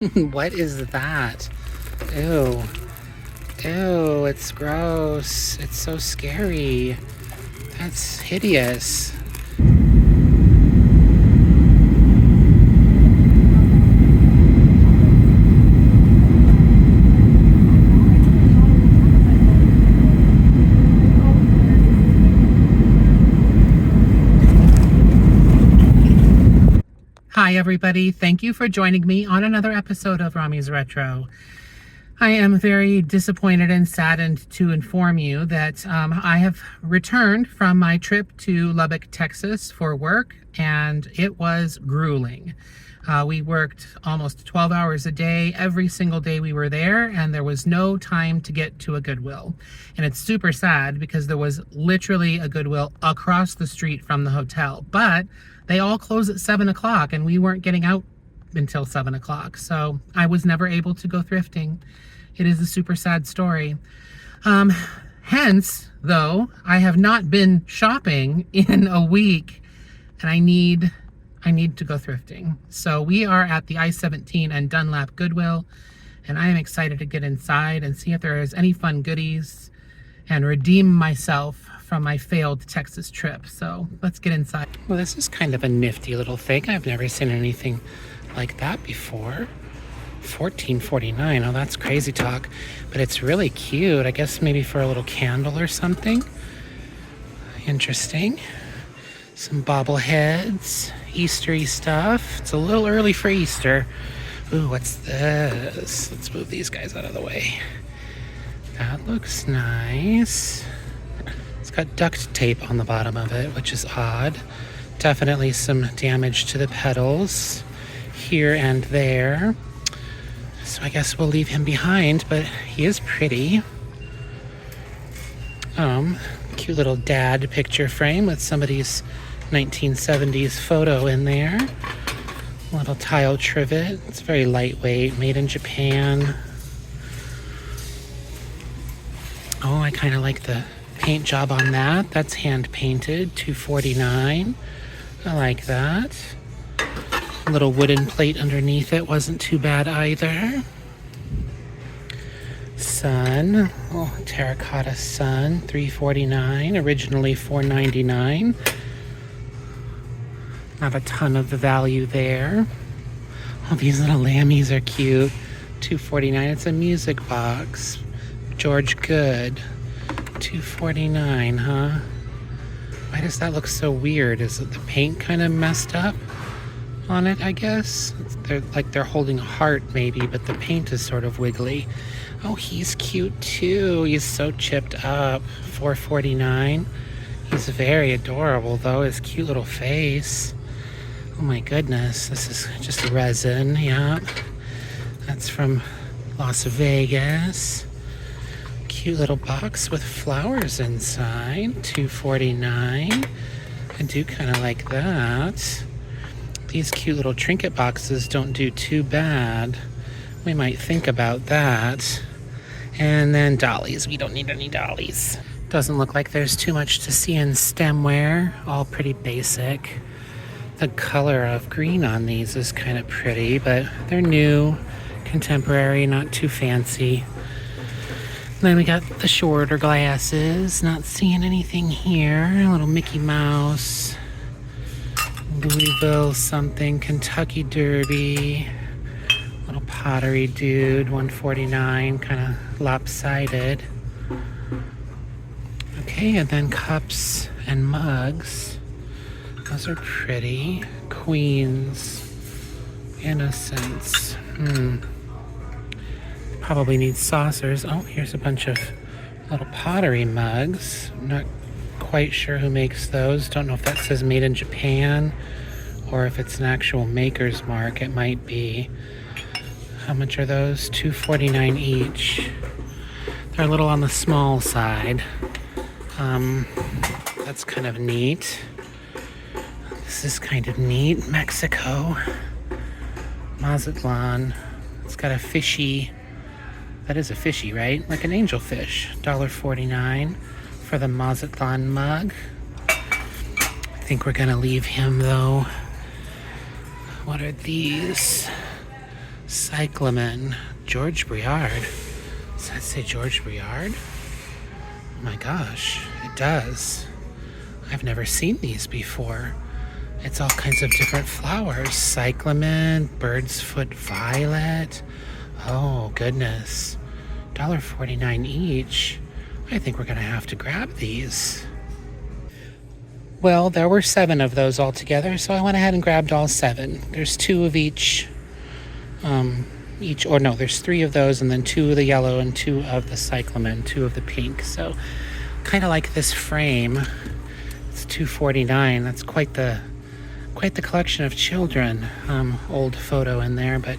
What is that? Ew. Ew, it's gross. It's so scary. That's hideous. Hi everybody, thank you for joining me on another episode of Rami's Retro. I am very disappointed and saddened to inform you that I have returned from my trip to Lubbock, Texas for work, and it was grueling. We worked almost 12 hours a day every single day we were there, and there was no time to get to a Goodwill. And it's super sad because there was literally a Goodwill across the street from the hotel, but they all close at 7 o'clock and we weren't getting out until 7 o'clock. So I was never able to go thrifting. It is a super sad story. Hence, though, I have not been shopping in a week and I need to go thrifting. So we are at the I-17 and Dunlap Goodwill, and I am excited to get inside and see if there is any fun goodies and redeem myself from my failed Texas trip. So let's get inside. Well, this is kind of a nifty little thing. I've never seen anything like that before. $14.49. Oh, that's crazy talk, but it's really cute. I guess maybe for a little candle or something. Interesting. Some bobbleheads, Eastery stuff. It's a little early for Easter. Ooh, what's this? Let's move these guys out of the way. That looks nice. It's got duct tape on the bottom of it, which is odd. Definitely some damage to the petals here and there. So I guess we'll leave him behind, but he is pretty. Cute little dad picture frame with somebody's 1970s photo in there. Little tile trivet. It's very lightweight, made in Japan. Oh, I kind of like the paint job on that. That's hand painted, $2.49. I like that. A little wooden plate underneath it wasn't too bad either. Sun, oh, terracotta sun, $3.49, originally $4.99. Not a ton of the value there. Oh, these little lammies are cute. $2.49. It's a music box. George Good. $2.49, huh? Why does that look so weird? Is it the paint kind of messed up on it, I guess? They're holding a heart maybe, but the paint is sort of wiggly. Oh, he's cute too. He's so chipped up. $4.49. He's very adorable though, his cute little face. Oh my goodness, this is just resin, yeah. That's from Las Vegas. Cute little box with flowers inside, $2.49. I do kind of like that. These cute little trinket boxes don't do too bad. We might think about that. And then dollies. We don't need any dollies. Doesn't look like there's too much to see in stemware. All pretty basic. The color of green on these is kind of pretty, but they're new, contemporary, not too fancy. Then we got the shorter glasses. Not seeing anything here. A little Mickey Mouse. Louisville something. Kentucky Derby. Little pottery dude. $1.49. Kind of lopsided. Okay, and then cups and mugs. Those are pretty. Queens. Innocence. Probably need saucers. Oh, here's a bunch of little pottery mugs. I'm not quite sure who makes those. Don't know if that says made in Japan or if it's an actual maker's mark. It might be. How much are those? $2.49 each. They're a little on the small side. That's kind of neat. This is kind of neat. Mexico. Mazatlan. It's got a fishy. That is a fishy, right? Like an angelfish. $1.49 for the Mazatlan mug. I think we're gonna leave him though. What are these? Cyclamen. George Briard. Does that say George Briard? Oh my gosh, it does. I've never seen these before. It's all kinds of different flowers. Cyclamen, bird's foot violet. Oh goodness. $1.49 each. I think we're gonna have to grab these. Well, there were 7 of those altogether, so I went ahead and grabbed all 7. There's 2 of each. There's 3 of those, and then 2 of the yellow and 2 of the cyclamen, 2 of the pink. So kind of like this frame. It's $2.49. That's quite the collection of children. Old photo in there, but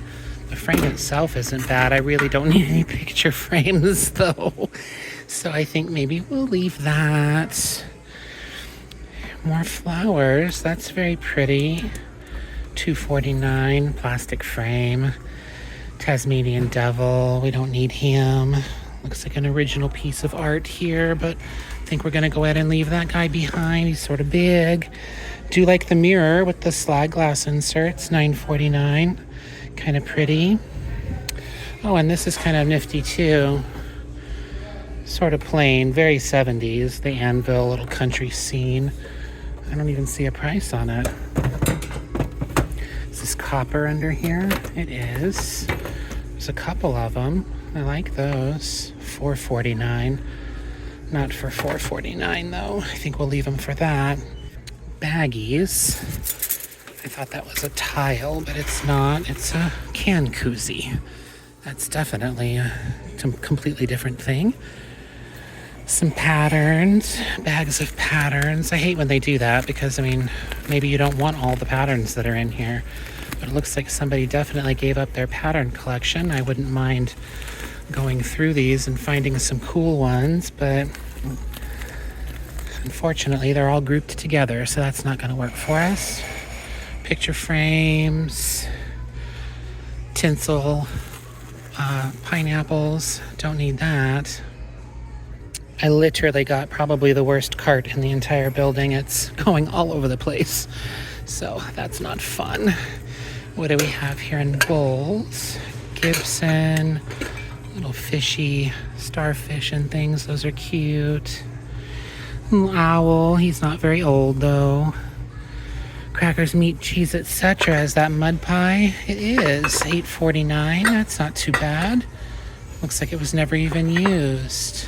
the frame itself isn't bad. I really don't need any picture frames though. So I think maybe we'll leave that. More flowers. That's very pretty. $2.49 plastic frame. Tasmanian devil. We don't need him. Looks like an original piece of art here, but I think we're gonna go ahead and leave that guy behind. He's sort of big. Do like the mirror with the slide glass inserts. $9.49. Kind of pretty. Oh, and this is kind of nifty too. Sort of plain, very 70s. The anvil, little country scene. I don't even see a price on it. Is this copper under here? It is. There's a couple of them. I like those. $4.49. Not for $4.49 though. I think we'll leave them for that. Baggies. I thought that was a tile, but it's not. It's a can koozie. That's definitely a completely different thing. Some patterns, bags of patterns. I hate when they do that because, I mean, maybe you don't want all the patterns that are in here, but it looks like somebody definitely gave up their pattern collection. I wouldn't mind going through these and finding some cool ones, but unfortunately they're all grouped together, so that's not going to work for us. Picture frames, tinsel, pineapples, don't need that. I literally got probably the worst cart in the entire building. It's going all over the place, so that's not fun. What do we have here in bowls? Gibson, little fishy starfish and things, those are cute. Little owl, he's not very old though. Crackers, meat, cheese, etc. Is that mud pie? It is. $8.49. That's not too bad. Looks like it was never even used.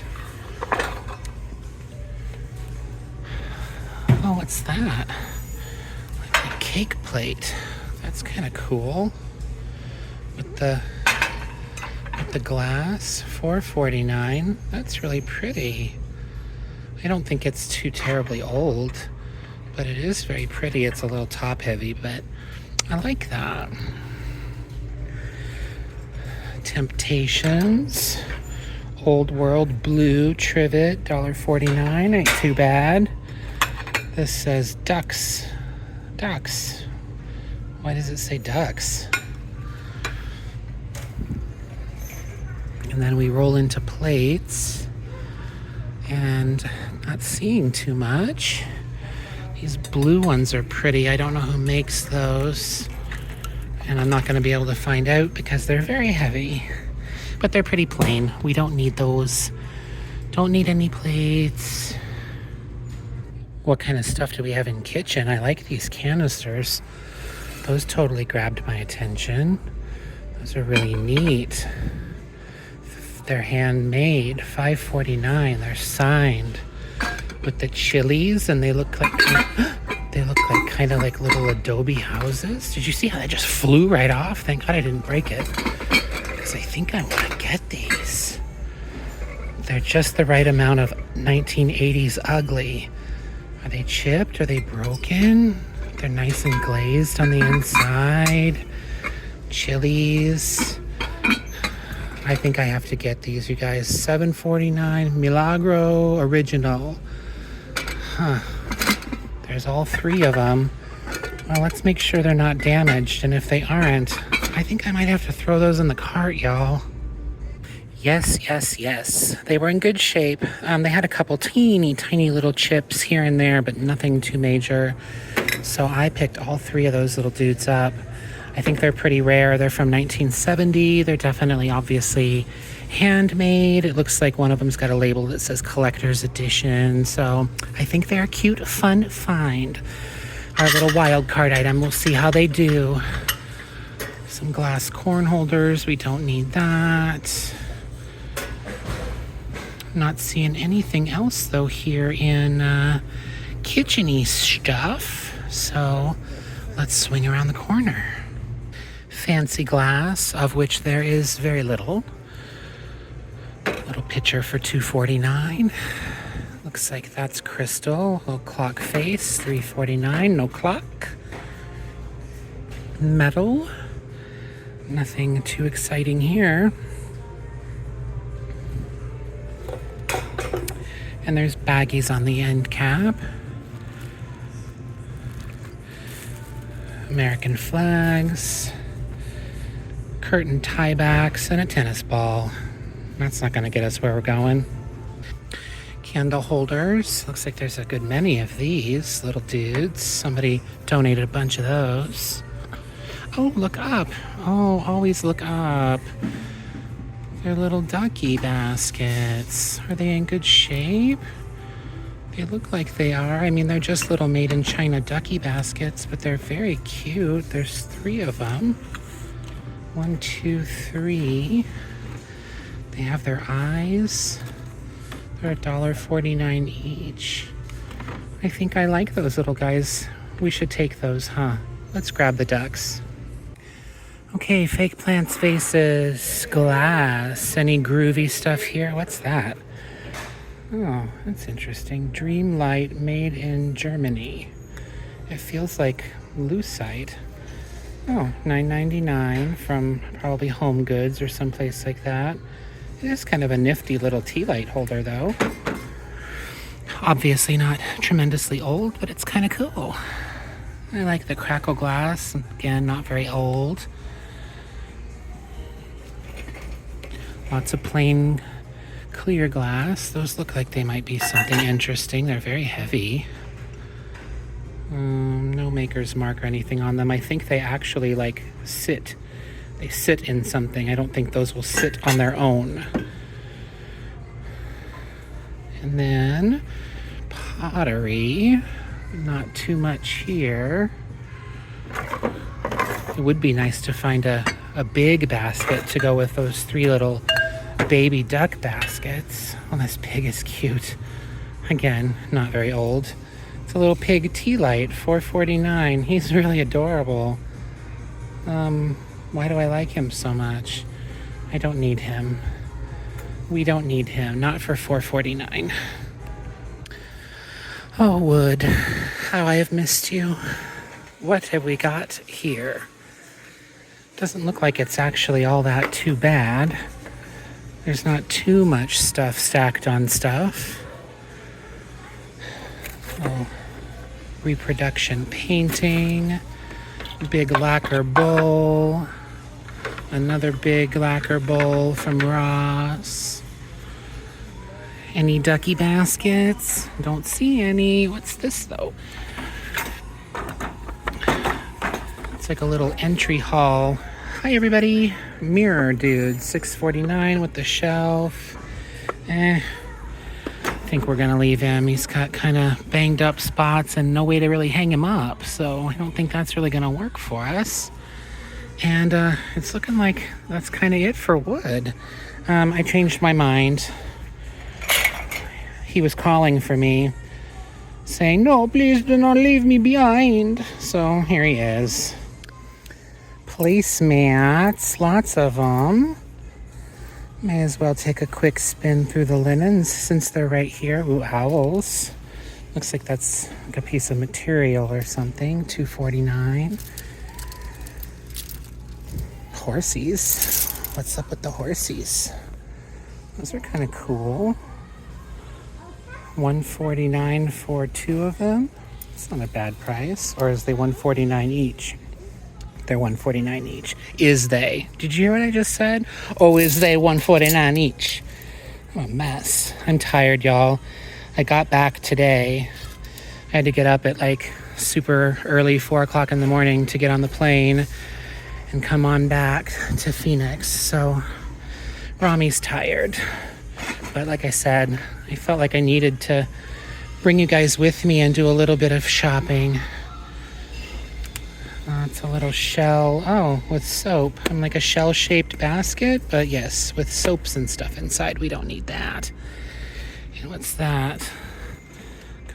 Oh, what's that? Like a cake plate. That's kind of cool. With the glass. $4.49. That's really pretty. I don't think it's too terribly old, but it is very pretty. It's a little top heavy, but I like that. Temptations. Old World Blue Trivet, $1.49. Ain't too bad. This says ducks. Ducks. Why does it say ducks? And then we roll into plates. And not seeing too much. These blue ones are pretty. I don't know who makes those. And I'm not going to be able to find out because they're very heavy. But they're pretty plain. We don't need those. Don't need any plates. What kind of stuff do we have in kitchen? I like these canisters. Those totally grabbed my attention. Those are really neat. They're handmade. $5.49. They're signed with the chilies, and they look like kind of like little adobe houses. Did you see how that just flew right off? Thank God I didn't break it, because I think I want to get these. They're just the right amount of 1980s ugly. Are they chipped? Are they broken? They're nice and glazed on the inside. Chilies. I think I have to get these, you guys. $7.49. Milagro Original. Huh. There's all 3 of them. Well, let's make sure they're not damaged. And if they aren't, I think I might have to throw those in the cart, y'all. Yes. They were in good shape. They had a couple teeny tiny little chips here and there, but nothing too major. So I picked all 3 of those little dudes up. I think they're pretty rare. They're from 1970. They're definitely obviously handmade. It looks like one of them's got a label that says collector's edition. So I think they're a cute, fun find. Our little wild card item. We'll see how they do. Some glass corn holders. We don't need that. Not seeing anything else though here in kitchen-y stuff. So let's swing around the corner. Fancy glass, of which there is very little. Little pitcher for $2.49. Looks like that's crystal. Little clock face, $3.49. No clock. Metal. Nothing too exciting here. And there's baggies on the end cap. American flags. Curtain tiebacks and a tennis ball. That's not going to get us where we're going. Candle holders. Looks like there's a good many of these little dudes. Somebody donated a bunch of those. Oh, look up. Oh, always look up. They're little ducky baskets. Are they in good shape? They look like they are. I mean, they're just little made in China ducky baskets, but they're very cute. There's 3 of them. 1, 2, 3. They have their eyes. They're $1.49 each. I think I like those little guys. We should take those, huh? Let's grab the ducks. Okay, fake plants, vases, glass. Any groovy stuff here? What's that? Oh, that's interesting. Dream light made in Germany. It feels like lucite. Oh, $9.99 from probably Home Goods or someplace like that. It is kind of a nifty little tea light holder, though. Obviously not tremendously old, but it's kind of cool. I like the crackle glass. Again, not very old. Lots of plain clear glass. Those look like they might be something interesting. They're very heavy. No maker's mark or anything on them. I think they actually like sit. They sit in something. I don't think those will sit on their own. And then pottery. Not too much here. It would be nice to find a big basket to go with those 3 little baby duck baskets. Oh, this pig is cute. Again, not very old. It's a little pig tea light, $4.49. He's really adorable. Why do I like him so much? I don't need him. We don't need him. Not for $4.49. Oh, Wood, how I have missed you. What have we got here? Doesn't look like it's actually all that too bad. There's not too much stuff stacked on stuff. Oh, reproduction painting, big lacquer bowl, another big lacquer bowl from Ross. Any ducky baskets? Don't see any. What's this though? It's like a little entry hall. Hi everybody. Mirror dude, $6.49 with the shelf. I think we're gonna leave him. He's got kind of banged up spots and no way to really hang him up, so I don't think that's really gonna work for us. And it's looking like that's kind of it for Wood. I changed my mind. He was calling for me, saying, "No, please do not leave me behind." So here he is. Placemats, lots of them. May as well take a quick spin through the linens since they're right here. Ooh, owls. Looks like that's like a piece of material or something. $2.49. Horsies. What's up with the horsies? Those are kind of cool. $1.49 for 2 of them. It's not a bad price. Or is they $1.49 each? They're $1.49 each. Is they? Did you hear what I just said? Oh, is they $1.49 each? I'm a mess. I'm tired, y'all. I got back today. I had to get up at like super early, 4 o'clock in the morning to get on the plane. and come on back to Phoenix. So Rami's tired. But like I said, I felt like I needed to bring you guys with me and do a little bit of shopping. It's a little shell, with soap. I'm like a shell-shaped basket, but yes, with soaps and stuff inside. We don't need that. And what's that?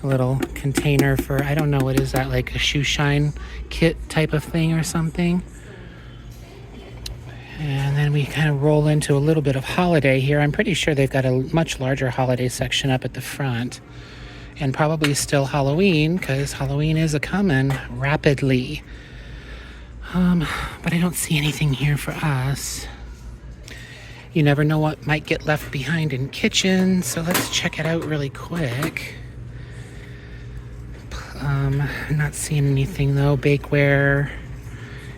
A little container for, I don't know, what is that, like a shoe shine kit type of thing or something? And then we kind of roll into a little bit of holiday here. I'm pretty sure they've got a much larger holiday section up at the front. And probably still Halloween, because Halloween is a-coming rapidly. But I don't see anything here for us. You never know what might get left behind in kitchens, so let's check it out really quick. I'm not seeing anything though. Bakeware,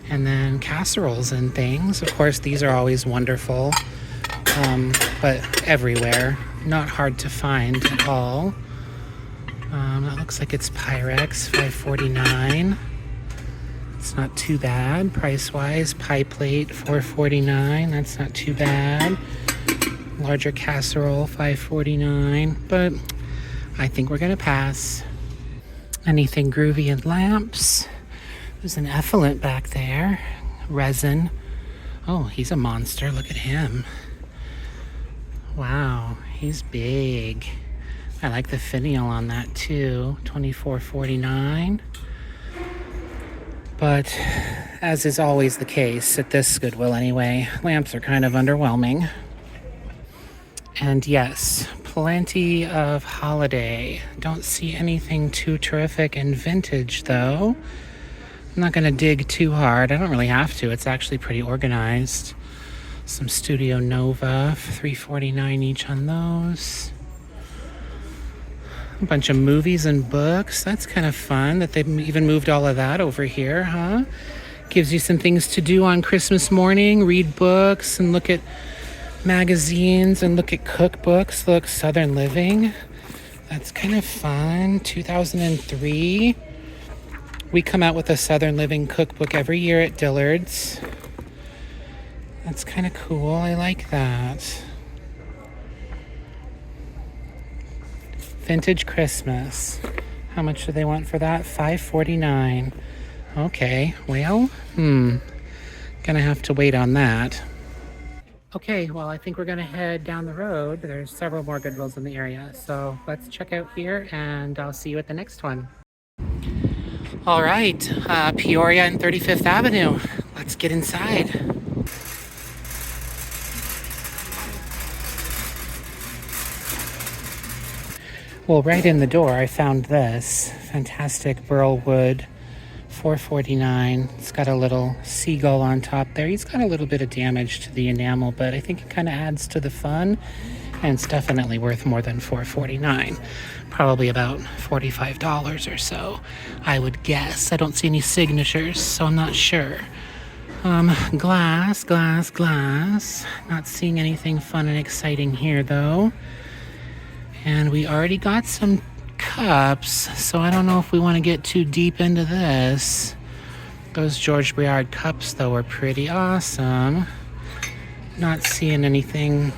and then casseroles and things. Of course, these are always wonderful, but everywhere. Not hard to find at all. That looks like it's Pyrex, $5.49. It's not too bad price-wise. Pie plate, $4.49. That's not too bad. Larger casserole, $5.49. But I think we're gonna pass. Anything groovy in lamps? There's an effluent back there. Resin. Oh, he's a monster. Look at him. Wow, he's big. I like the finial on that too. $24.49. But as is always the case at this Goodwill anyway, lamps are kind of underwhelming. And yes, plenty of holiday. Don't see anything too terrific in vintage though. I'm not gonna dig too hard. I don't really have to. It's actually pretty organized. Some Studio Nova, $3.49 each on those. A bunch of movies and books. That's kind of fun that they've even moved all of that over here, huh? Gives you some things to do on Christmas morning. Read books and look at magazines and look at cookbooks. Look, Southern Living. That's kind of fun. 2003. We come out with a Southern Living cookbook every year at Dillard's. That's kind of cool. I like that. Vintage Christmas. How much do they want for that? $5.49. Okay, well, gonna have to wait on that. Okay, well, I think we're gonna head down the road. There's several more Goodwills in the area, so let's check out here and I'll see you at the next one. All right, Peoria and 35th Avenue. Let's get inside. Well, right in the door, I found this fantastic burl wood, $4.49. It's got a little seagull on top there. He's got a little bit of damage to the enamel, but I think it kind of adds to the fun, and it's definitely worth more than $4.49. Probably about $45 or so, I would guess. I don't see any signatures, so I'm not sure. Glass. Not seeing anything fun and exciting here, though. And we already got some cups, so I don't know if we want to get too deep into this. Those George Briard cups, though, are pretty awesome. Not seeing anything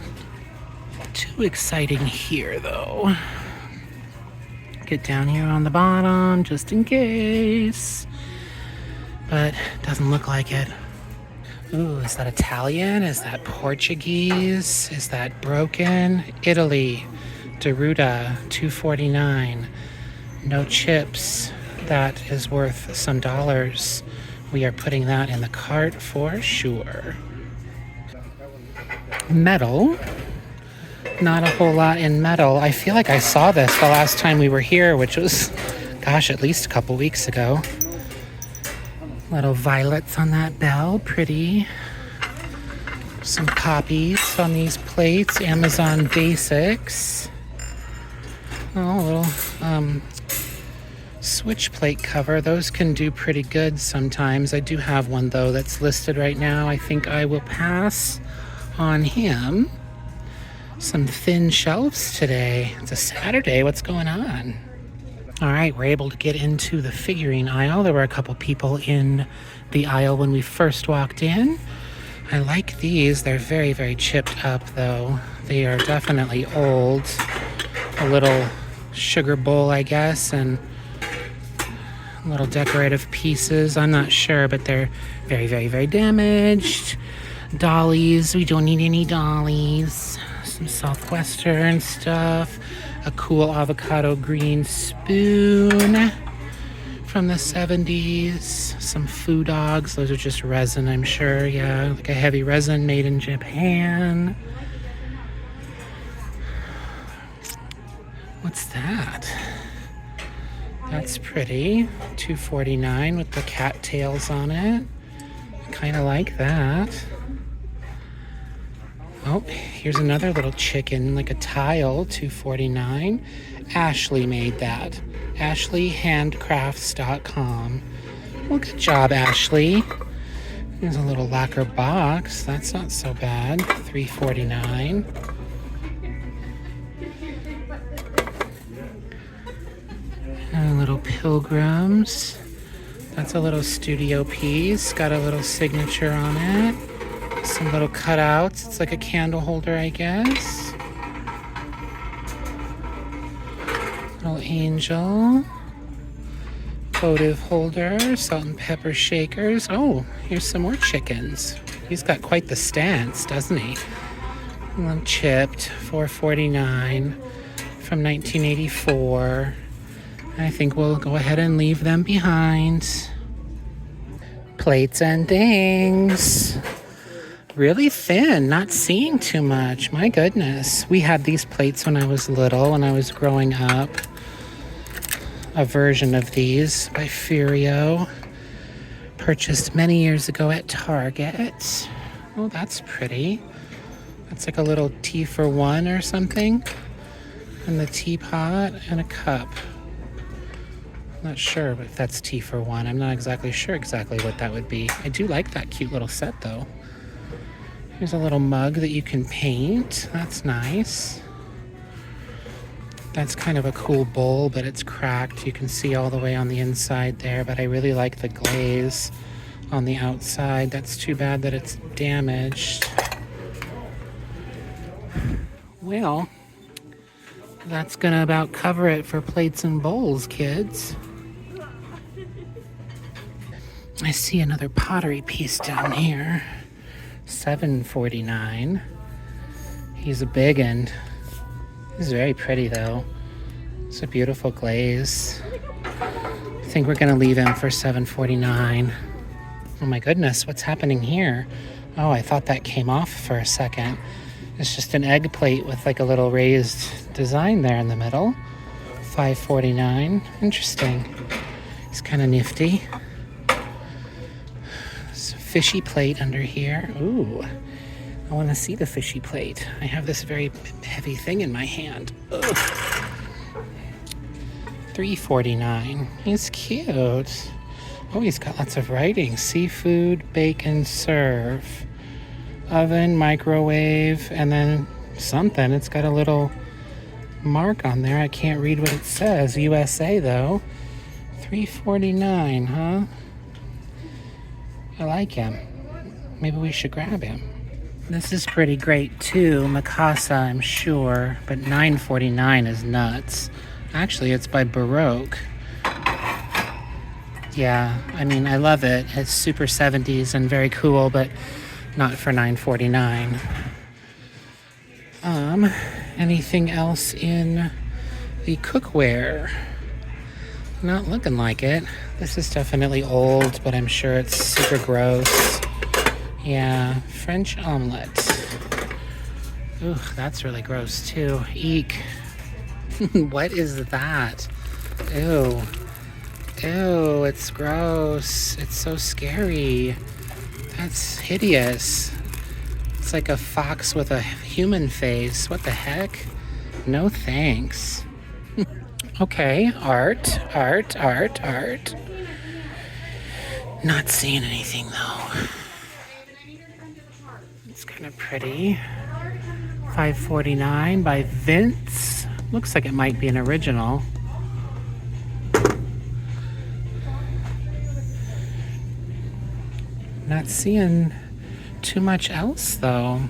too exciting here, though. Get down here on the bottom, just in case. But doesn't look like it. Ooh, is that Italian? Is that Portuguese? Is that broken? Italy. Deruta, $2.49. No chips. That is worth some dollars. We are putting that in the cart for sure. Metal. Not a whole lot in metal. I feel like I saw this the last time we were here, which was, gosh, at least a couple weeks ago. Little violets on that bell. Pretty. Some poppies on these plates. Amazon Basics. Oh, a little switch plate cover. Those can do pretty good sometimes. I do have one, though, that's listed right now. I think I will pass on him. Some thin shelves today. It's a Saturday. What's going on? All right, we're able to get into the figurine aisle. There were a couple people in the aisle when we first walked in. I like these. They're very, very chipped up, though. They are definitely old. A little sugar bowl, I guess, and little decorative pieces. I'm not sure, but they're very, very, very damaged. Dollies. We don't need any dollies. Some Southwestern stuff. A cool avocado green spoon from the 70s. Some Foo Dogs. Those are just resin, I'm sure. Yeah, like a heavy resin made in Japan. What's that? That's pretty. $2.49 with the cattails on it. I kind of like that. Oh, here's another little chicken, like a tile, $2.49. Ashley made that. AshleyHandcrafts.com. Well, good job, Ashley. There's a little lacquer box. That's not so bad. $3.49. And little pilgrims. That's a little studio piece. Got a little signature on it. Some little cutouts. It's like a candle holder, I guess. Little angel. Votive holder. Salt and pepper shakers. Oh, here's some more chickens. He's got quite the stance, doesn't he? A little chipped. $4.49 from 1984. I think we'll go ahead and leave them behind. Plates and things. Really thin, not seeing too much. My goodness. We had these plates when I was little, when I was growing up. A version of these by Furio. Purchased many years ago at Target. Oh, that's pretty. That's like a little tea for one or something. And the teapot and a cup. Not sure if that's tea for one. I'm not exactly sure exactly what that would be. I do like that cute little set, though. Here's a little mug that you can paint. That's nice. That's kind of a cool bowl, but it's cracked. You can see all the way on the inside there, but I really like the glaze on the outside. That's too bad that it's damaged. Well, that's gonna about cover it for plates and bowls, kids. I see another pottery piece down here. $7.49. He's a big one. He's very pretty though. It's a beautiful glaze. I think we're gonna leave him for $7.49. Oh my goodness, what's happening here? Oh, I thought that came off for a second. It's just an egg plate with like a little raised design there in the middle. $5.49. Interesting. It's kind of nifty. There's a fishy plate under here. Ooh, I want to see the fishy plate. I have this very heavy thing in my hand. Ugh. $3.49. He's cute. Oh, he's got lots of writing. Seafood, bacon, serve. Oven, microwave, and then something. It's got a little mark on there. I can't read what it says. USA, though. $3.49, huh? I like him. Maybe we should grab him. This is pretty great, too. Mikasa, I'm sure. But $9.49 is nuts. Actually, it's by Baroque. Yeah, I mean, I love it. It's super 70s and very cool, but not for $9.49. Anything else in the cookware? Not looking like it. This is definitely old, but I'm sure it's super gross. Yeah, French omelet. Ooh, that's really gross too. Eek. What is that? Ew. Ew, it's gross. It's so scary. That's hideous. It's like a fox with a human face. What the heck? No thanks. Okay, art. Not seeing anything though. It's kind of pretty. $5.49 by Vince. Looks like it might be an original. Not seeing too much else though.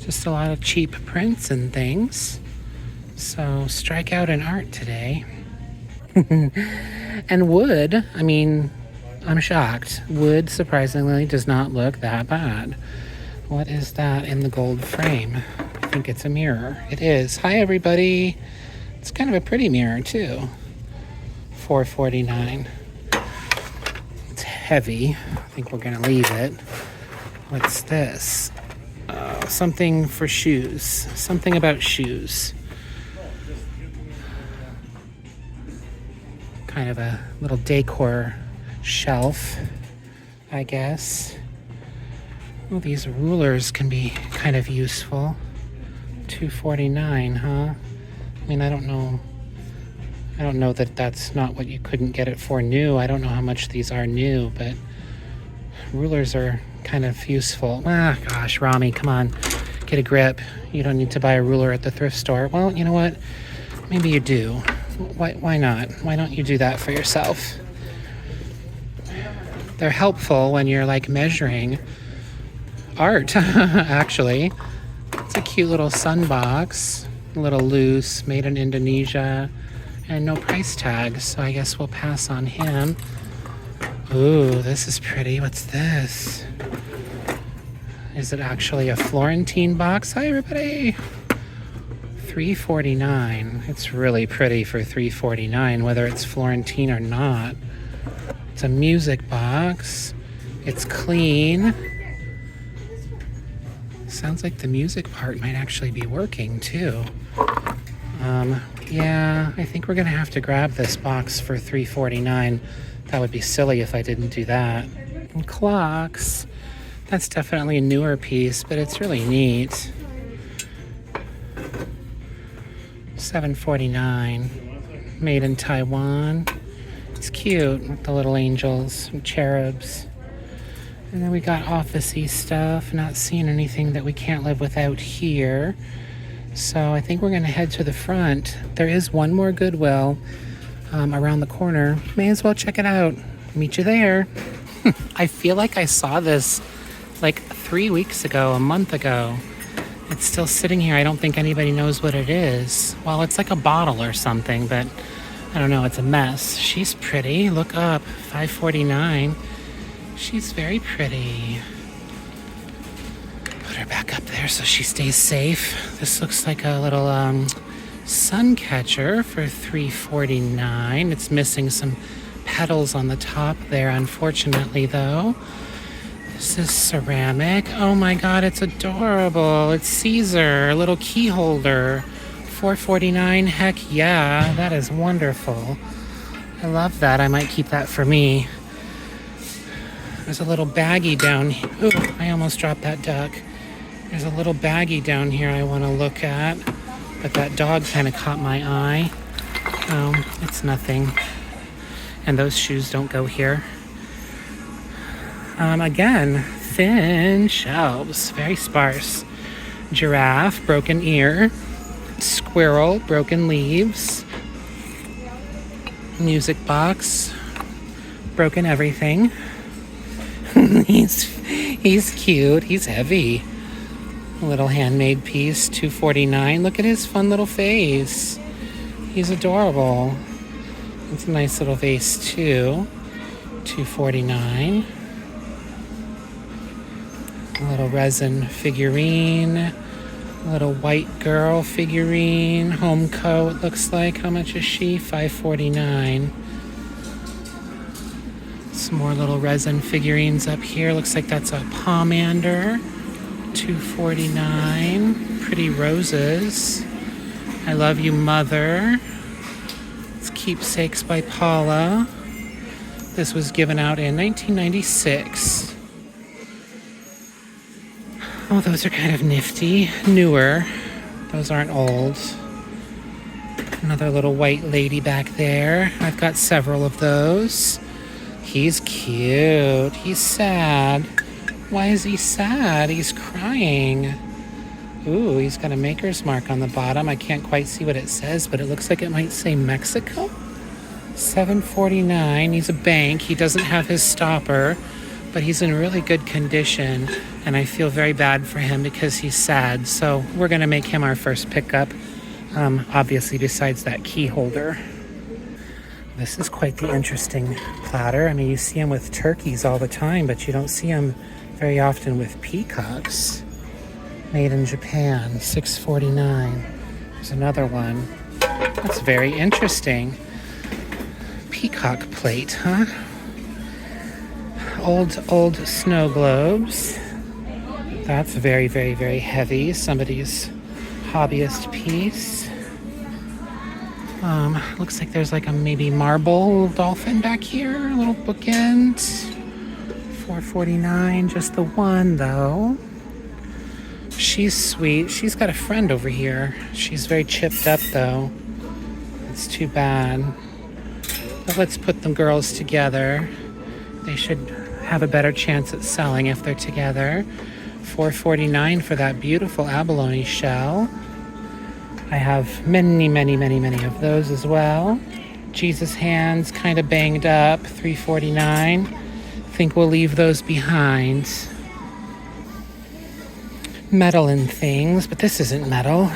Just a lot of cheap prints and things. So strike out in art today. And wood, I mean, I'm shocked. Wood surprisingly does not look that bad. What is that in the gold frame? I think it's a mirror. It is. Hi everybody. It's kind of a pretty mirror too. $4.49. It's heavy. I think we're gonna leave it. What's this? Something for shoes. Something about shoes. Kind of a little decor shelf, I guess. Well, these rulers can be kind of useful. $2.49, huh? I mean, I don't know that that's not what you couldn't get it for new. I don't know how much these are new, but rulers are kind of useful. Ah, gosh, Rami, come on. Get a grip. You don't need to buy a ruler at the thrift store. Well, you know what? Maybe you do. Why not? Why don't you do that for yourself? They're helpful when you're like measuring art, actually. It's a cute little sun box. A little loose, made in Indonesia, and no price tag, so I guess we'll pass on him. Ooh, this is pretty. What's this? Is it actually a Florentine box? Hi, everybody. $3.49. It's really pretty for $3.49, whether it's Florentine or not. It's a music box. It's clean. Sounds like the music part might actually be working too. Yeah, I think we're gonna have to grab this box for $3.49. That would be silly if I didn't do that. And clocks. That's definitely a newer piece, but it's really neat. $7.49. Made in Taiwan. It's cute with the little angels and cherubs. And then we got office-y stuff. Not seeing anything that we can't live without here. So I think we're going to head to the front. There is one more Goodwill around the corner. May as well check it out. Meet you there. I feel like I saw this like 3 weeks ago, a month ago. It's still sitting here. I don't think anybody knows what it is. Well, it's like a bottle or something, but I don't know. It's a mess. She's pretty. Look up. $5.49. She's very pretty. Put her back up there so she stays safe. This looks like a little sun catcher for $3.49. It's missing some petals on the top there, unfortunately, though. This is ceramic. Oh my god, it's adorable. It's Caesar, a little key holder. $4.49. Heck yeah, that is wonderful. I love that. I might keep that for me. There's a little baggie down here. Ooh, I almost dropped that duck. There's a little baggie down here I want to look at, but that dog kind of caught my eye. Oh, it's nothing. And those shoes don't go here. Again, thin shelves, very sparse. Giraffe, broken ear. Squirrel, broken leaves. Music box, broken everything. He's cute. He's heavy. A little handmade piece, $2.49. Look at his fun little face. He's adorable. It's a nice little vase too. $2.49. A little resin figurine. A little white girl figurine. Home coat looks like. How much is she? $5.49. Some more little resin figurines up here. Looks like that's a pomander. $2.49. Pretty roses. I Love You, Mother. It's Keepsakes by Paula. This was given out in 1996. Oh, those are kind of nifty. Newer. Those aren't old. Another little white lady back there. I've got several of those. He's cute. He's sad. Why is he sad? He's crying. Ooh, he's got a maker's mark on the bottom. I can't quite see what it says, but it looks like it might say Mexico. $7.49. He's a bank. He doesn't have his stopper, but he's in really good condition, and I feel very bad for him because he's sad. So we're gonna make him our first pickup, obviously besides that key holder. This is quite the interesting platter. I mean, you see him with turkeys all the time, but you don't see him very often with peacocks. Made in Japan, $6.49. There's another one. That's very interesting. Peacock plate, huh? Old snow globes. That's very, very, very heavy. Somebody's hobbyist piece. Looks like there's like a maybe marble dolphin back here. A little bookend. $4.49. Just the one though. She's sweet. She's got a friend over here. She's very chipped up though. It's too bad. But let's put them girls together. They should have a better chance at selling if they're together. $4.49 for that beautiful abalone shell. I have many of those as well. Jesus hands, kind of banged up, $3.49. Think we'll leave those behind. Metal and things, but this isn't metal.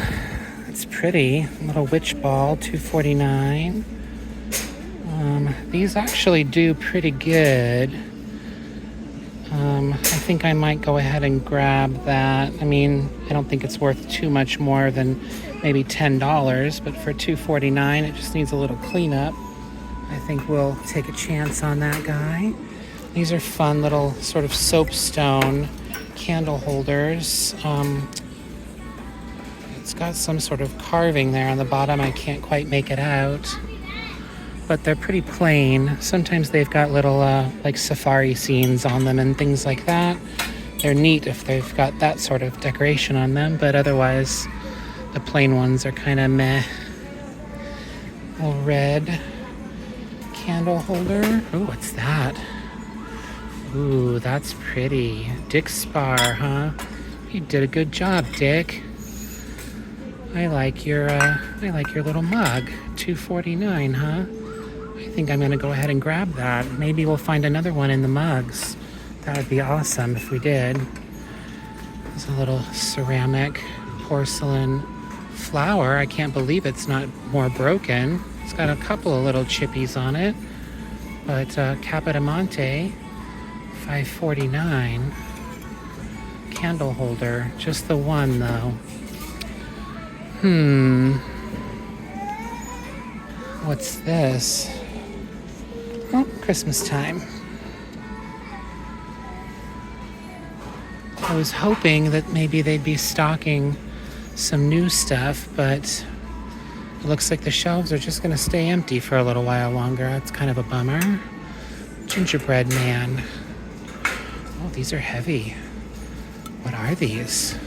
It's pretty. A little witch ball, $2.49. These actually do pretty good. I think I might go ahead and grab that. I mean, I don't think it's worth too much more than maybe $10, but for $2.49, it just needs a little cleanup. I think we'll take a chance on that guy. These are fun little sort of soapstone candle holders. It's got some sort of carving there on the bottom. I can't quite make it out, but they're pretty plain. Sometimes they've got little like safari scenes on them and things like that. They're neat if they've got that sort of decoration on them, but otherwise the plain ones are kind of meh. Little red candle holder. Ooh, what's that? Ooh, that's pretty. Dick Spar, huh? You did a good job, Dick. I like your little mug. $2.49, huh? I think I'm gonna go ahead and grab that. Maybe we'll find another one in the mugs. That would be awesome if we did. There's a little ceramic porcelain flower. I can't believe it's not more broken. It's got a couple of little chippies on it. But Capodimonte, $5.49. Candle holder. Just the one though. What's this? Oh, Christmas time. I was hoping that maybe they'd be stocking some new stuff, but it looks like the shelves are just going to stay empty for a little while longer. That's kind of a bummer. Gingerbread man. Oh, these are heavy. What are these?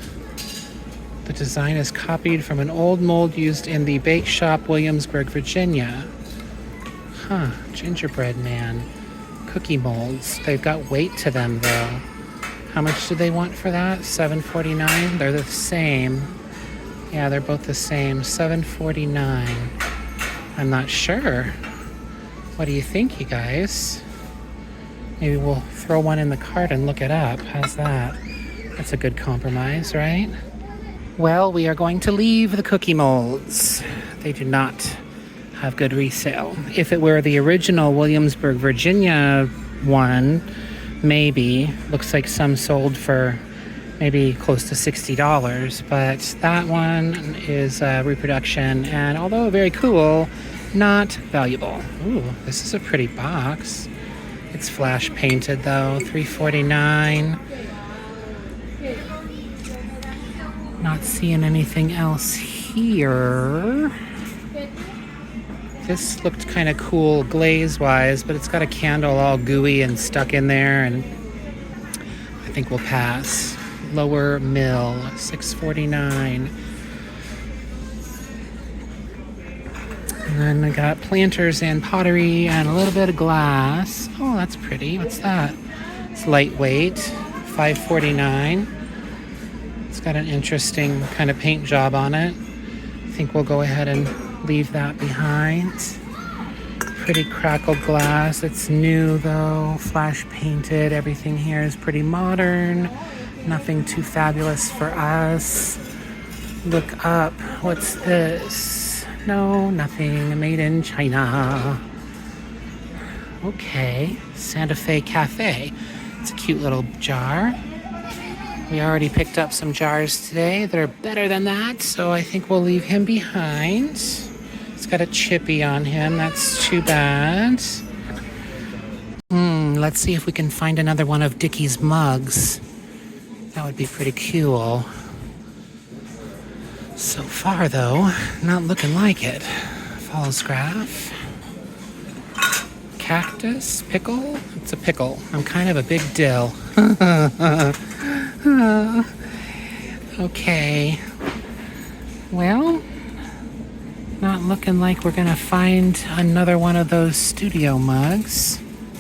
The design is copied from an old mold used in the bake shop, Williamsburg, Virginia. Huh, gingerbread man. Cookie molds. They've got weight to them, though. How much do they want for that? $7.49? They're the same. Yeah, they're both the same. $7.49. I'm not sure. What do you think, you guys? Maybe we'll throw one in the cart and look it up. How's that? That's a good compromise, right? Well, we are going to leave the cookie molds. They do not have good resale. If it were the original Williamsburg, Virginia one, maybe. Looks like some sold for maybe close to $60, but that one is a reproduction, and although very cool, not valuable. Ooh, this is a pretty box. It's flash painted though, $3.49. Not seeing anything else here. This looked kind of cool glaze-wise, but it's got a candle all gooey and stuck in there, and I think we'll pass. Lower Mill, $6.49. And then I got planters and pottery and a little bit of glass. Oh, that's pretty. What's that? It's lightweight, $5.49. It's got an interesting kind of paint job on it. I think we'll go ahead and leave that behind. pretty crackled glass. It's new though, flash painted. Everything here is pretty modern. Nothing too fabulous for us. Look up. What's this? No, nothing. Made in China. Okay, Santa Fe Cafe. It's a cute little jar. We already picked up some jars today that are better than that, so I think we'll leave him behind. It's got a chippy on him. That's too bad. Let's see if we can find another one of Dickie's mugs. That would be pretty cool. So far, though, not looking like it. Falls graph. Cactus? Pickle? It's a pickle. I'm kind of a big dill. Okay. Well, not looking like we're gonna find another one of those studio mugs.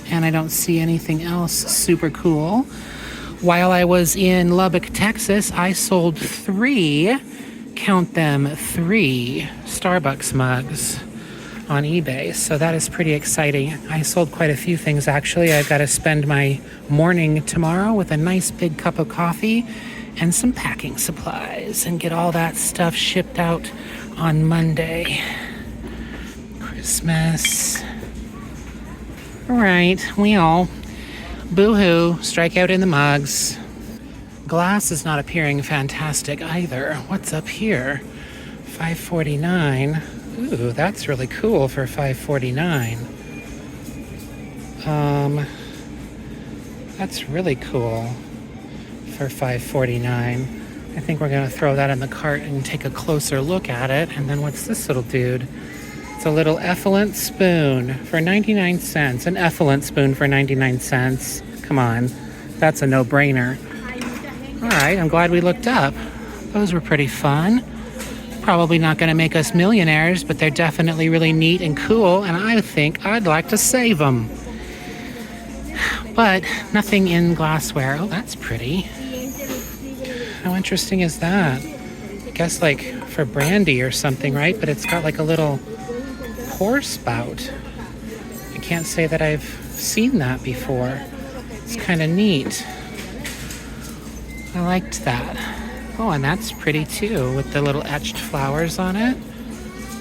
And I don't see anything else super cool. While I was in Lubbock, Texas, I sold 3, count them, 3 Starbucks mugs on eBay. So that is pretty exciting. I sold quite a few things actually. I've got to spend my morning tomorrow with a nice big cup of coffee and some packing supplies and get all that stuff shipped out on Monday. Christmas. All right, well, boo-hoo, strike out in the mugs. Glass is not appearing fantastic either. What's up here? $5.49. Ooh, that's really cool for $5.49. That's really cool for $5.49. I think we're gonna throw that in the cart and take a closer look at it. And then what's this little dude? It's a little effluent spoon for 99 cents. An effluent spoon for 99 cents. Come on, that's a no-brainer. All right, I'm glad we looked up. Those were pretty fun. Probably not going to make us millionaires, but they're definitely really neat and cool, and I think I'd like to save them. But nothing in glassware. Oh, that's pretty. How interesting is that? I guess like for brandy or something, right? But it's got like a little pour spout. I can't say that I've seen that before. It's kind of neat. I liked that. Oh, and that's pretty too, with the little etched flowers on it.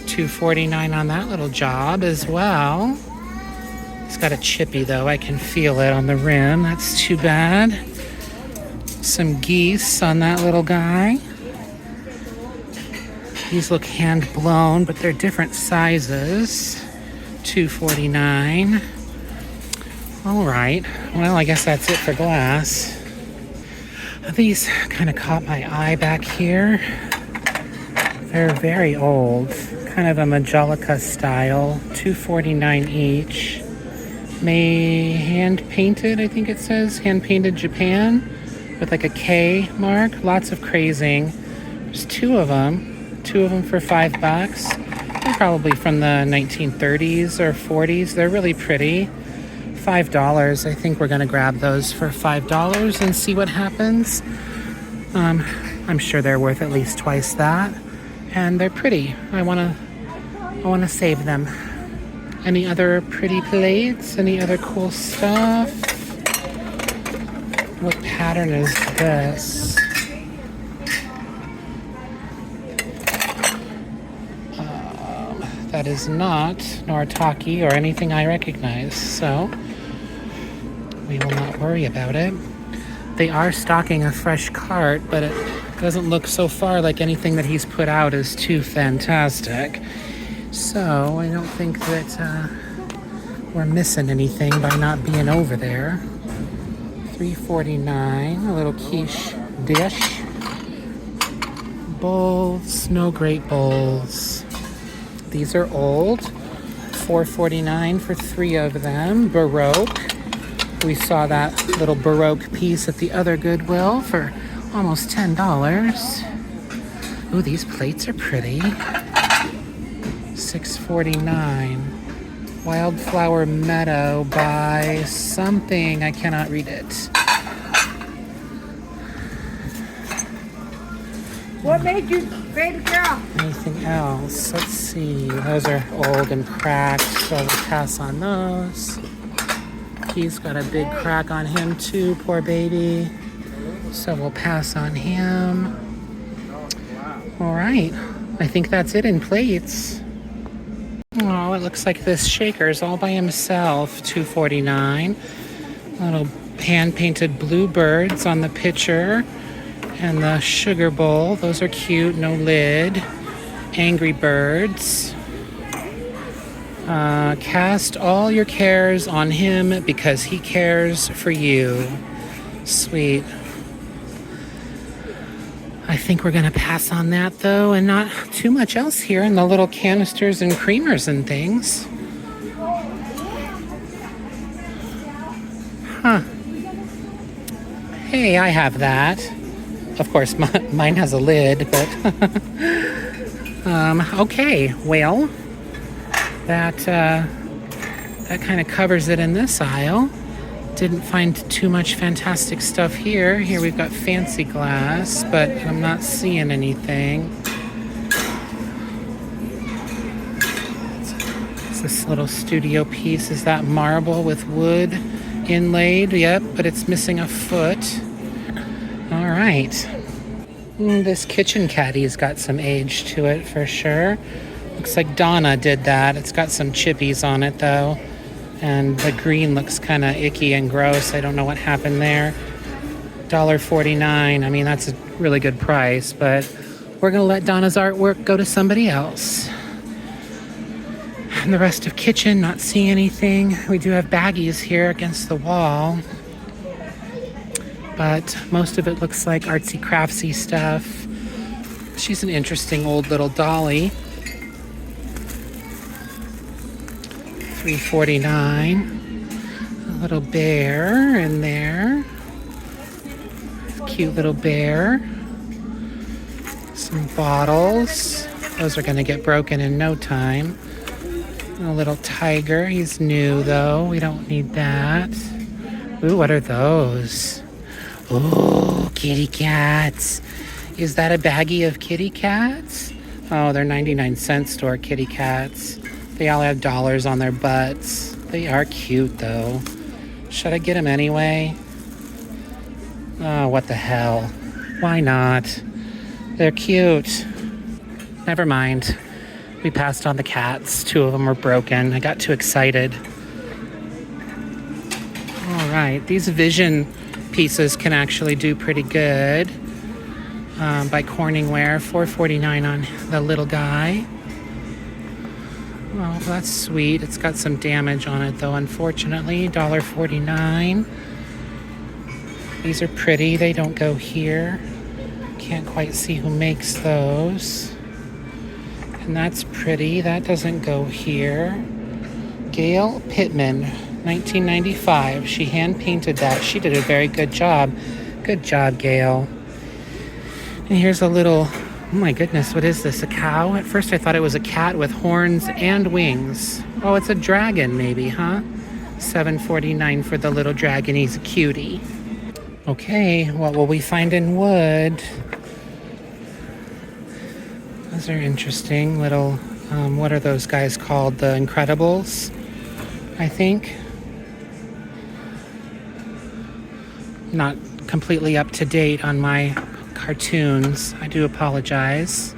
$2.49 on that little job as well. It's got a chippy though, I can feel it on the rim. That's too bad. Some geese on that little guy. These look hand blown, but they're different sizes. $2.49. All right, well, I guess that's it for glass. These kind of caught my eye back here. They're very old, kind of a Majolica style, $2.49 each. Hand painted, I think it says, hand painted Japan with like a K mark. Lots of crazing. There's 2 of them for $5. They're probably from the 1930s or 40s. They're really pretty. $5. I think we're gonna grab those for $5 and see what happens. I'm sure they're worth at least twice that, and they're pretty. I wanna save them. Any other pretty plates? Any other cool stuff? What pattern is this? That is not Noritake or anything I recognize, so we will not worry about it. They are stocking a fresh cart, but it doesn't look so far like anything that he's put out is too fantastic. So I don't think that we're missing anything by not being over there. $3.49, a little quiche dish. Bowls, no great bowls. These are old. $4.49 for 3 of them. Baroque. We saw that little Baroque piece at the other Goodwill for almost $10. Ooh, these plates are pretty. $6.49. Wildflower Meadow by something. I cannot read it. What made you, baby girl? Anything else? Let's see. Those are old and cracked, so we'll pass on those. He's got a big crack on him too, poor baby. So we'll pass on him. All right. I think that's it in plates. Oh, it looks like this shaker's all by himself. $2.49. Little hand-painted bluebirds on the pitcher. And the sugar bowl. Those are cute. No lid. Angry Birds. Cast all your cares on him because he cares for you. Sweet. I think we're going to pass on that, though, and not too much else here in the little canisters and creamers and things. Huh. Hey, I have that. Of course, mine has a lid, but... okay, well, that kind of covers it in this aisle. Didn't find too much fantastic stuff here. Here we've got fancy glass, but I'm not seeing anything. It's this little studio piece. Is that marble with wood inlaid? Yep, but it's missing a foot. All right. This kitchen caddy's got some age to it for sure. Looks like Donna did that. It's got some chippies on it though. And the green looks kind of icky and gross. I don't know what happened there. $1.49. I mean, that's a really good price, but we're going to let Donna's artwork go to somebody else. And the rest of kitchen, not seeing anything. We do have baggies here against the wall. But most of it looks like artsy craftsy stuff. She's an interesting old little dolly. $3.49. A little bear in there. Cute little bear. Some bottles. Those are going to get broken in no time. A little tiger. He's new though. We don't need that. Ooh, what are those? Oh, kitty cats. Is that a baggie of kitty cats? Oh, they're 99-cent store kitty cats. They all have dollars on their butts. They are cute, though. Should I get them anyway? Oh, what the hell. Why not? They're cute. Never mind. We passed on the cats. 2 of them were broken. I got too excited. All right. These Vision pieces can actually do pretty good. By Corningware. $4.49 on the little guy. Oh, that's sweet. It's got some damage on it, though, unfortunately. $1.49. These are pretty. They don't go here. Can't quite see who makes those. And that's pretty. That doesn't go here. Gail Pittman, 1995. She hand-painted that. She did a very good job. Good job, Gail. And here's a little... Oh my goodness, what is this? A cow? At first I thought it was a cat with horns and wings. Oh, it's a dragon maybe, huh? $7.49 for the little dragon. He's a cutie. Okay, what will we find in wood? Those are interesting little, what are those guys called? The Incredibles, I think. Not completely up to date on my cartoons. I do apologize.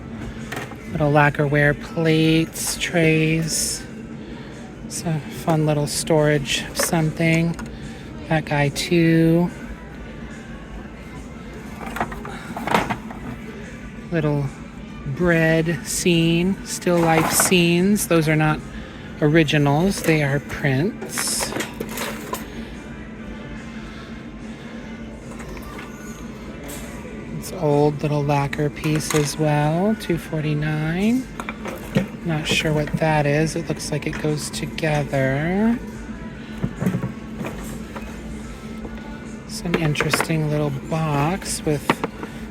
Little lacquerware plates, trays. It's a fun little storage of something. That guy too. Little bread scene, still life scenes. Those are not originals, they are prints. Old little lacquer piece as well, $2.49. Not sure what that is. It looks like it goes together. It's an interesting little box with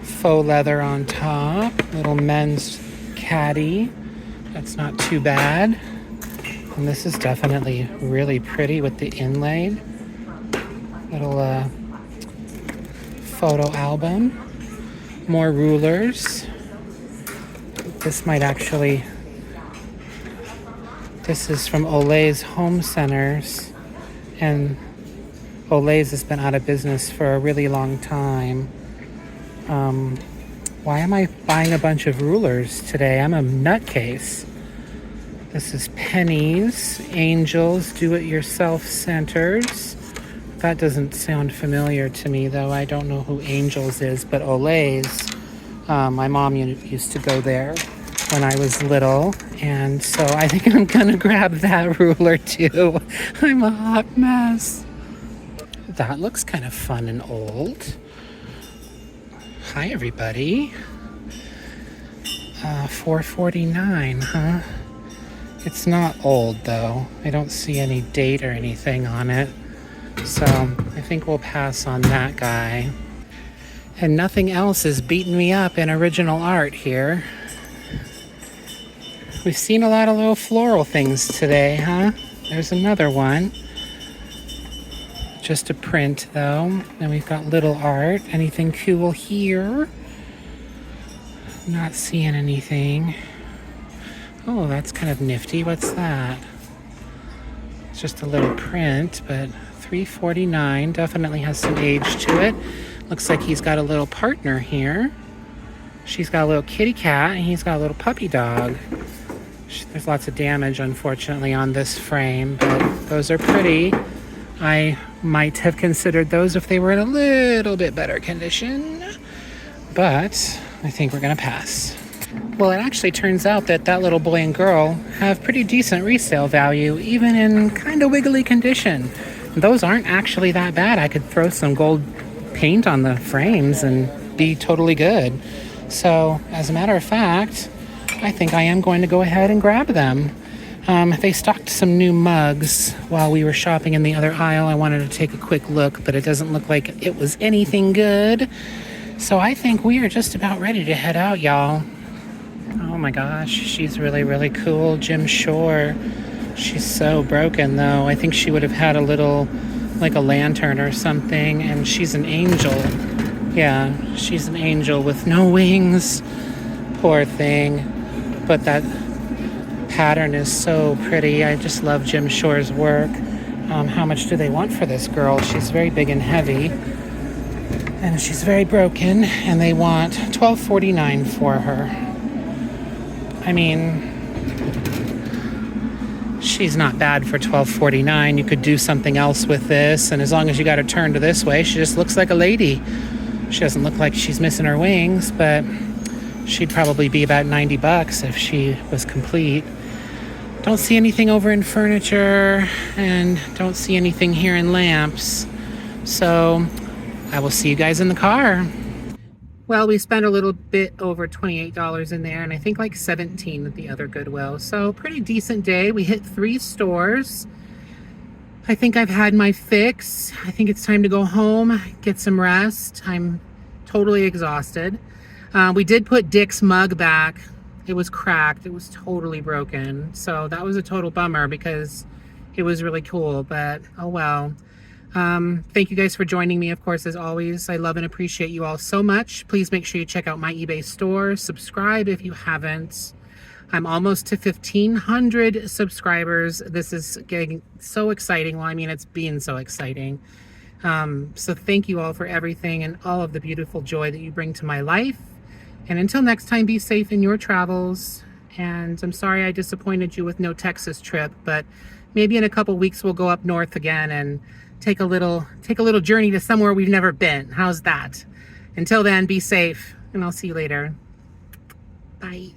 faux leather on top. Little men's caddy. That's not too bad. And this is definitely really pretty with the inlaid. Little photo album. More rulers. this might actually, this is from Olay's Home Centers, and Olay's has been out of business for a really long time. Why am I buying a bunch of rulers today? I'm a nutcase. This is Penny's, Angels, Do-It-Yourself Centers. That doesn't sound familiar to me, though. I don't know who Angels is, but Olay's, my mom used to go there when I was little, and so I think I'm gonna grab that ruler too. I'm a hot mess. That looks kind of fun and old. Hi, everybody. $4.49, huh? It's not old, though. I don't see any date or anything on it. So I think we'll pass on that guy. And nothing else is beating me up in original art here. We've seen a lot of little floral things today, huh? There's another one. Just a print, though. And we've got little art. Anything cool here? Not seeing anything. Oh, that's kind of nifty. What's that? It's just a little print, but $3.49. Definitely has some age to it. Looks like he's got a little partner here. She's got a little kitty cat, and he's got a little puppy dog. There's lots of damage, unfortunately, on this frame, but those are pretty. I might have considered those if they were in a little bit better condition, but I think we're gonna pass. Well, it actually turns out that that little boy and girl have pretty decent resale value, even in kind of wiggly condition. Those aren't actually that bad. I could throw some gold paint on the frames and be totally good. So, as a matter of fact, I think I am going to go ahead and grab them. They stocked some new mugs while we were shopping in the other aisle. I wanted to take a quick look, but it doesn't look like it was anything good. So I think we are just about ready to head out, y'all. Oh my gosh, she's really, really cool. Jim Shore. She's so broken, though. I think she would have had a little, like a lantern or something, and she's an angel. Yeah, she's an angel with no wings. Poor thing. But that pattern is so pretty. I just love Jim Shore's work. How much do they want for this girl? She's very big and heavy, and she's very broken, and they want $12.49 for her. I mean, she's not bad for $12.49. You could do something else with this, and as long as you got her turned to this way, she just looks like a lady. She doesn't look like she's missing her wings, but she'd probably be about $90 if she was complete. Don't see anything over in furniture, and don't see anything here in lamps. So I will see you guys in the car. Well, we spent a little bit over $28 in there, and I think like $17 at the other Goodwill. So pretty decent day. We hit 3 stores. I think I've had my fix. I think it's time to go home, get some rest. I'm totally exhausted. We did put Dick's mug back. It was cracked. It was totally broken. So that was a total bummer because it was really cool, but oh well. Thank you guys for joining me, of course, as always. I love and appreciate you all so much. Please make sure you check out my eBay store. Subscribe if you haven't. I'm almost to 1,500 subscribers. This is getting so exciting. Well, I mean, it's been so exciting. So thank you all for everything and all of the beautiful joy that you bring to my life. And until next time, be safe in your travels. And I'm sorry I disappointed you with no Texas trip, but maybe in a couple weeks we'll go up north again and take a little journey to somewhere we've never been. How's that? Until then, be safe, and I'll see you later. Bye.